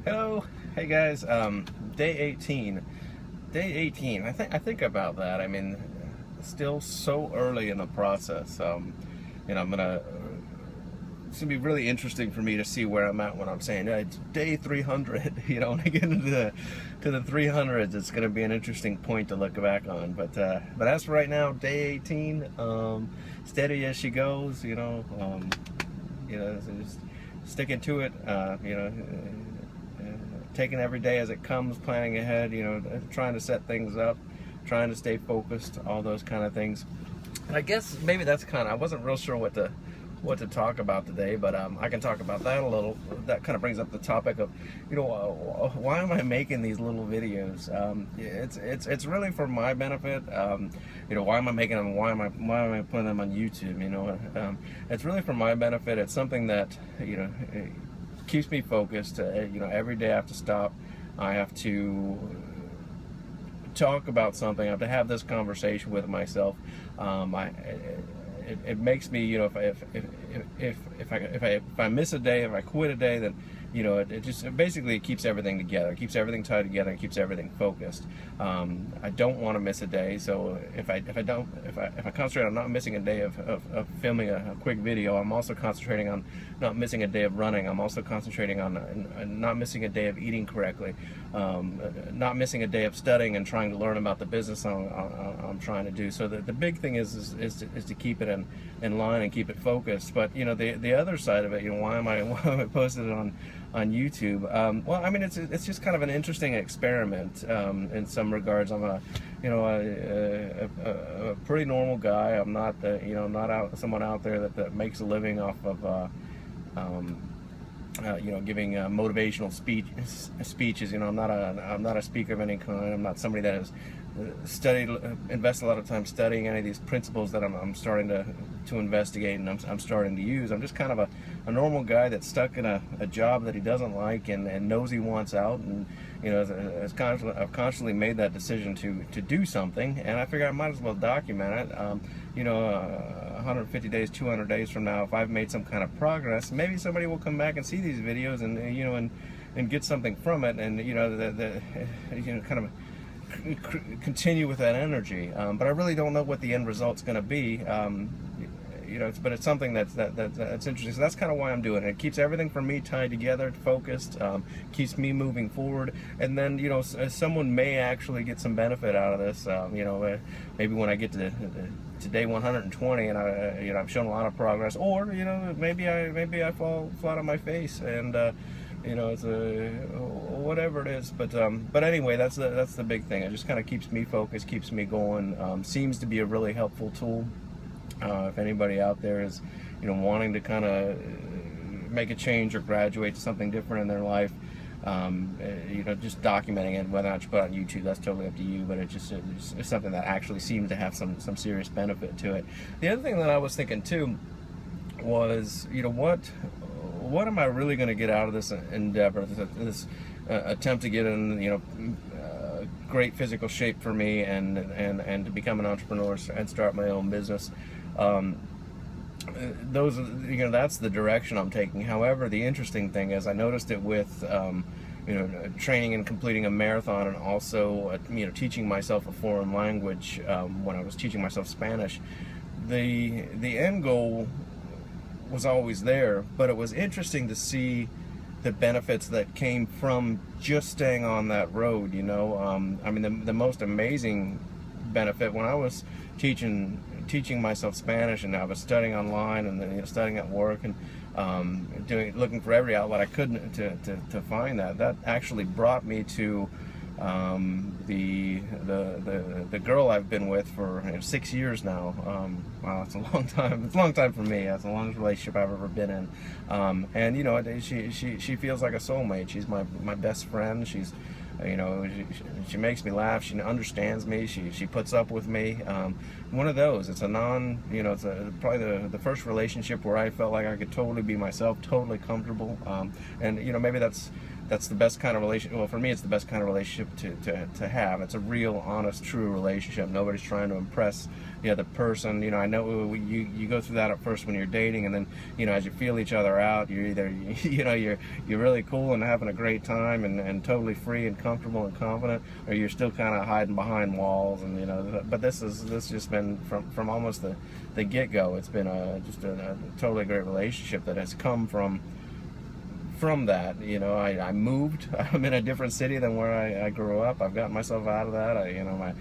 Hello, hey guys. Day 18. Day 18. I think about that. I mean, still so early in the process. I'm gonna. It's gonna be really interesting for me to see where I'm at when I'm saying it's day 300. When I get into the 300s, it's gonna be an interesting point to look back on. But as for right now, day 18. Steady as she goes. So just sticking to it. Taking every day as it comes, planning ahead, trying to set things up, trying to stay focused, all those kind of things. And I guess maybe that's I wasn't real sure what to talk about today, but I can talk about that a little. That kind of brings up the topic of, why am I making these little videos? It's really for my benefit. Why am I making them? Why am I putting them on YouTube? It's really for my benefit. It's something that it keeps me focused. Every day I have to stop. I have to talk about something. I have to have this conversation with myself. It makes me, if I miss a day, if I quit a day, then it basically keeps everything together. It keeps everything tied together. It keeps everything focused. I don't want to miss a day. So if I concentrate on not missing a day of filming a quick video, I'm also concentrating on not missing a day of running. I'm also concentrating on not missing a day of eating correctly, not missing a day of studying and trying to learn about the business I'm trying to do. So the big thing is to keep it in line and keep it focused. But the other side of it, why am I posting it on YouTube? Well, I mean, it's just kind of an interesting experiment in some regards. I'm a pretty normal guy. I'm not someone out there that makes a living off of giving motivational speeches. I'm not a speaker of any kind. I'm not somebody that has invest a lot of time studying any of these principles that I'm starting to investigate, and I'm starting to use. I'm just kind of a normal guy that's stuck in a job that he doesn't like and knows he wants out, and I've constantly made that decision to do something, and I figure I might as well document it. 150 days, 200 days from now, if I've made some kind of progress, maybe somebody will come back and see these videos and get something from it, and kind of continue with that energy. But I really don't know what the end result's going to be. But it's something that's interesting. So that's kind of why I'm doing it. It keeps everything for me tied together, focused, keeps me moving forward. And then, someone may actually get some benefit out of this. Maybe when I get to day 120 and I've shown a lot of progress, or maybe I fall flat on my face and it's whatever it is. But anyway, that's the big thing. It just kind of keeps me focused, keeps me going. Seems to be a really helpful tool. If anybody out there is, wanting to kind of make a change or graduate to something different in their life, just documenting it, whether or not you put it on YouTube, that's totally up to you. But it's something that actually seems to have some serious benefit to it. The other thing that I was thinking too was, what am I really going to get out of this endeavor, this attempt to get in, great physical shape for me and to become an entrepreneur and start my own business. That's the direction I'm taking. However, the interesting thing is I noticed it with training and completing a marathon, and also teaching myself a foreign language. When I was teaching myself Spanish, the end goal was always there, but it was interesting to see the benefits that came from just staying on that road. The most amazing benefit when I was teaching myself Spanish, and I was studying online and then studying at work and looking for every outlet I could to find that actually brought me to the girl I've been with for 6 years now. Wow, it's a long time. It's a long time for me. It's the longest relationship I've ever been in. And she feels like a soulmate. She's my best friend. She's You know, she makes me laugh. She understands me. She puts up with me. One of those. It's a you know, it's probably the first relationship where I felt like I could totally be myself, totally comfortable. And you know, maybe that's the best kind of relationship. Well, for me, it's the best kind of relationship to have. It's a real, honest, true relationship. Nobody's trying to impress the other person. You know, I know you go through that at first when you're dating, and then, you know, as you feel each other out, you're either, you know, you're really cool and having a great time and totally free and comfortable and confident, or you're still kind of hiding behind walls. And you know, but this just been from almost the get-go. It's been just a totally great relationship that has come from that. You know, I moved. I'm in a different city than where I grew up. I've gotten myself out of that. You know,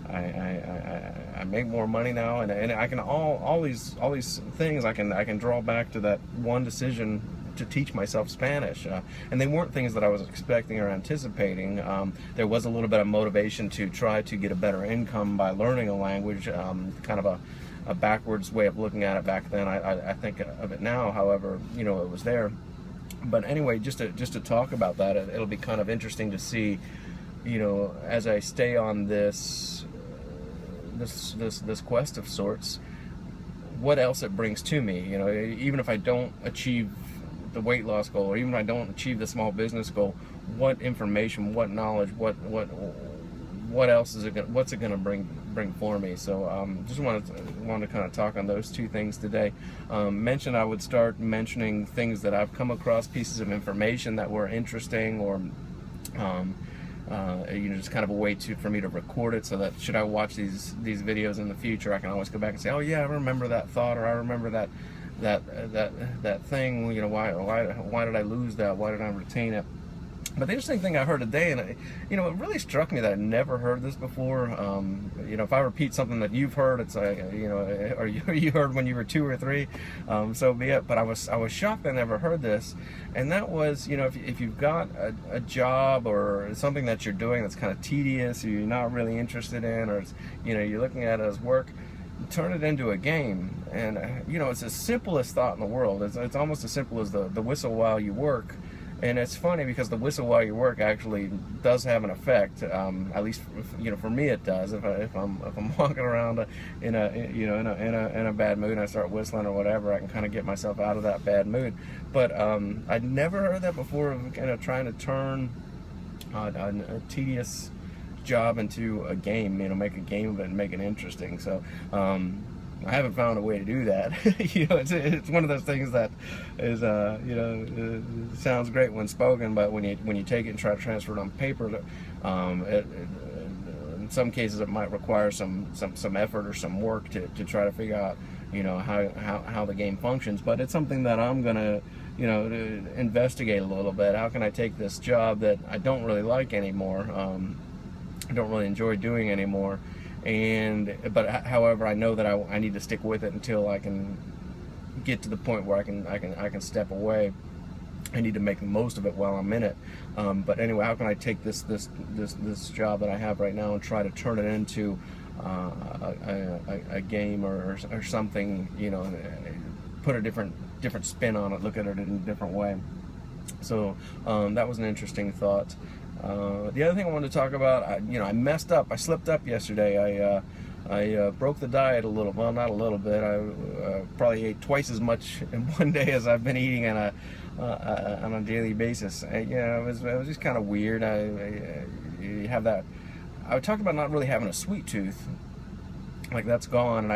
I make more money now, and I can all these things I can draw back to that one decision to teach myself Spanish, and they weren't things that I was expecting or anticipating. There was a little bit of motivation to try to get a better income by learning a language, kind of a backwards way of looking at it back then. I think of it now, however, you know, it was there. But anyway, just to talk about that, it'll be kind of interesting to see, you know, as I stay on this quest of sorts, what else it brings to me. You know, even if I don't achieve the weight loss goal, or even if I don't achieve the small business goal, what information, what knowledge, what else is it? What's it going to bring for me? So just wanted to kind of talk on those two things today. Mentioned I would start mentioning things that I've come across, pieces of information that were interesting, or you know, just kind of a way for me to record it, so that should I watch these videos in the future, I can always go back and say, oh yeah, I remember that thought, or I remember that thing. You know, why did I lose that? Why did I retain it? But the interesting thing I heard today, and you know, it really struck me that I'd never heard this before. You know, if I repeat something that you've heard, it's you know, or you heard when you were 2 or 3, so be it. But I was shocked I never heard this, and that was, you know, if you've got a job or something that you're doing that's kind of tedious, or you're not really interested in, or you know, you're looking at it as work, turn it into a game. And you know, it's the simplest thought in the world. It's almost as simple as the whistle while you work. And it's funny because the whistle while you work actually does have an effect. At least, you know, for me it does. If I'm walking around in a bad mood and I start whistling or whatever, I can kind of get myself out of that bad mood. But I'd never heard that before, of kind of trying to turn a tedious job into a game. You know, make a game of it and make it interesting. So I haven't found a way to do that. You know, it's one of those things that is, you know, it sounds great when spoken, but when you take it and try to transfer it on paper, in some cases it might require some effort or some work to try to figure out, you know, how the game functions. But it's something that I'm gonna, you know, to investigate a little bit. How can I take this job that I don't really like anymore, I don't really enjoy doing anymore, but however, I know that I need to stick with it until I can get to the point where I can step away. I need to make the most of it while I'm in it. But anyway, how can I take this job that I have right now and try to turn it into a game or something? You know, put a different spin on it, look at it in a different way. So that was an interesting thought. The other thing I wanted to talk about, I messed up. I slipped up yesterday. I broke the diet a little. Well, not a little bit. I probably ate twice as much in one day as I've been eating on a daily basis. It was just kind of weird. You have that. I talked about not really having a sweet tooth. Like, that's gone, and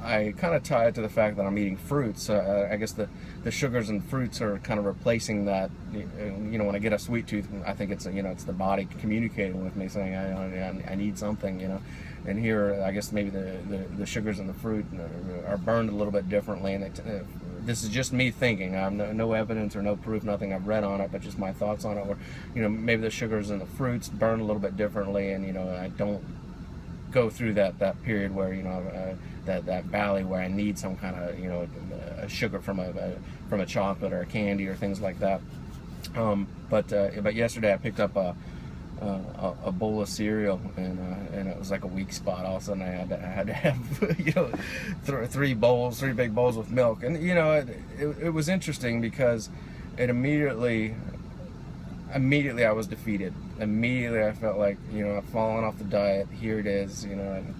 I kind of tie it to the fact that I'm eating fruits. I guess the sugars and fruits are kind of replacing that. You know, when I get a sweet tooth, I think it's it's the body communicating with me, saying I need something. You know, and here I guess maybe the sugars in the fruit are burned a little bit differently. And this is just me thinking. I have no evidence or no proof, nothing I've read on it, but just my thoughts on it. Where maybe the sugars in the fruits burn a little bit differently, and I don't go through that period where that valley where I need some kind of a sugar from a chocolate or a candy or things like that. But yesterday I picked up a bowl of cereal, and it was like a weak spot. All of a sudden I had to have three big bowls with milk, and it was interesting because it immediately immediately I was defeated. Immediately I felt like, you know, I've fallen off the diet. Here it is, you know, and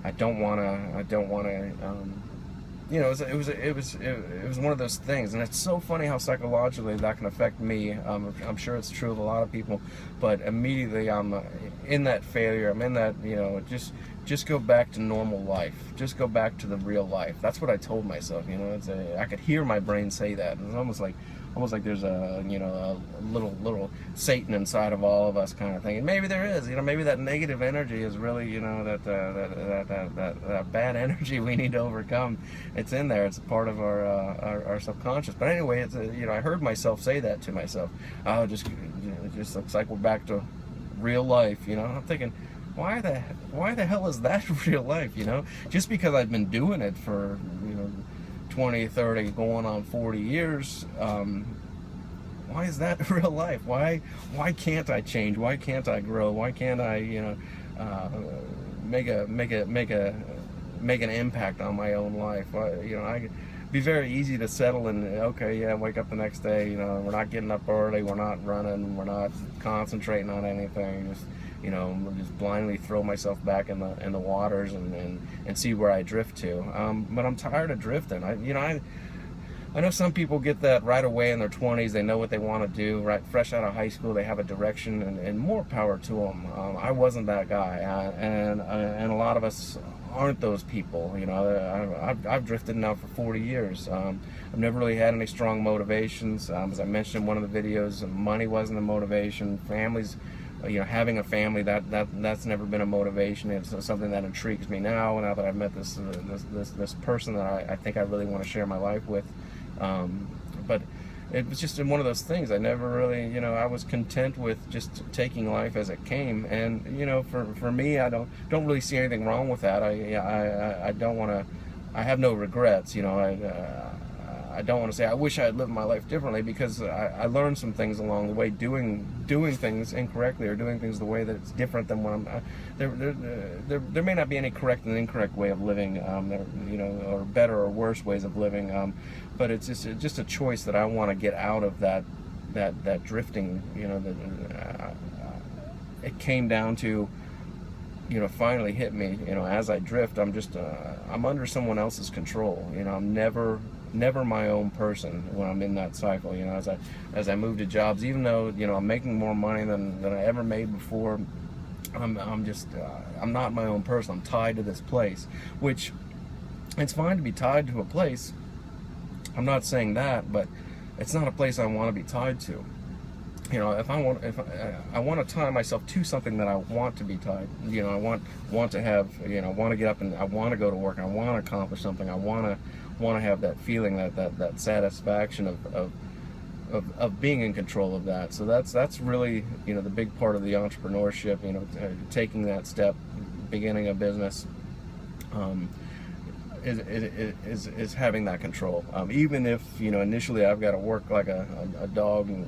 I don't want to, you know, it was one of those things, and it's so funny how psychologically that can affect me. I'm sure it's true of a lot of people, but immediately I'm in that failure. I'm in that, you know, just go back to normal life. Just go back to the real life. That's what I told myself. You know, I could hear my brain say that. It's almost like there's a, you know, a little Satan inside of all of us kind of thing. And maybe there is, you know, maybe that negative energy is really, you know, that bad energy we need to overcome. It's in there. It's a part of our subconscious. But anyway, it's you know, I heard myself say that to myself. Oh, it just looks like we're back to real life. You know, I'm thinking, why the hell is that real life? You know, just because I've been doing it for, you know, 20, 30, going on 40 years, why is that real life? Why can't I change? Why can't I grow? Why can't I, you know, make an impact on my own life? You know, it'd be very easy to settle and, okay, yeah, wake up the next day, you know, we're not getting up early, we're not running, we're not concentrating on anything, just, you know, just blindly throw myself back in the waters and see where I drift to. But I'm tired of drifting. I know some people get that right away in their 20s. They know what they want to do, right, fresh out of high school. They have a direction, and more power to them. I wasn't that guy, and a lot of us aren't those people. You know, I've drifted now for 40 years. I've never really had any strong motivations. As I mentioned in one of the videos, money wasn't a motivation. Families, you know, having a family, that's never been a motivation. It's something that intrigues me now that I've met this person that I think I really want to share my life with. But it was just one of those things. I never really, you know, I was content with just taking life as it came, and you know, for me, I don't really see anything wrong with that. I don't want to. I have no regrets. You know, I don't want to say I wish I had lived my life differently, because I learned some things along the way doing things incorrectly, or doing things the way that it's different than what I'm. There may not be any correct and incorrect way of living, you know, or better or worse ways of living, but it's just a choice that I want to get out of that drifting. You know, it came down to, you know, finally hit me. You know, as I drift, I'm under someone else's control. You know, I'm never my own person when I'm in that cycle. You know, as I move to jobs, even though, you know, I'm making more money than I ever made before, I'm not my own person. I'm tied to this place, which it's fine to be tied to a place. I'm not saying that, but it's not a place I want to be tied to. You know, if I want to tie myself to something that I want to be tied. You know, I want to have, you know, want to get up and I want to go to work, and I want to accomplish something. I want to have that feeling, that satisfaction of being in control of that. So that's really, you know, the big part of the entrepreneurship. You know, taking that step, beginning a business, is having that control. Even if, you know, initially I've got to work like a dog, and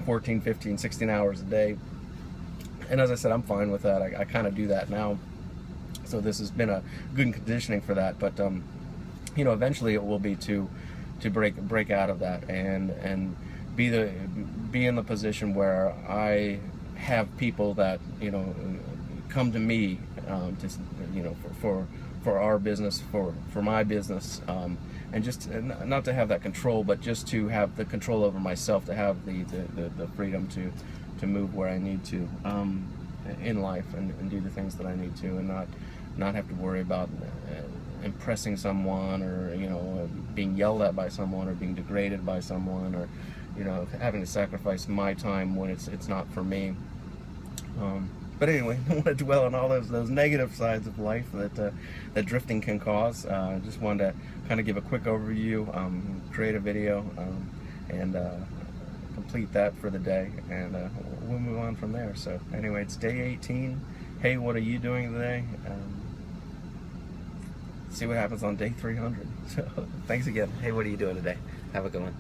14, 15, 16 hours a day. And as I said, I'm fine with that. I kind of do that now. So this has been a good conditioning for that. But, you know, eventually it will be to break out of that and be in the position where I have people that, you know, come to me, to, you know, for our business, for my business, and just not to have that control, but just to have the control over myself, to have the freedom to move where I need to in life, and do the things that I need to, and not have to worry about impressing someone, or, you know, being yelled at by someone, or being degraded by someone, or, you know, having to sacrifice my time when it's not for me. But anyway, I don't want to dwell on all those negative sides of life that drifting can cause. Just wanted to kind of give a quick overview, create a video, and complete that for the day, and we'll move on from there. So anyway, it's day 18. Hey, what are you doing today? See what happens on day 300. So thanks again. Hey, what are you doing today? Have a good one.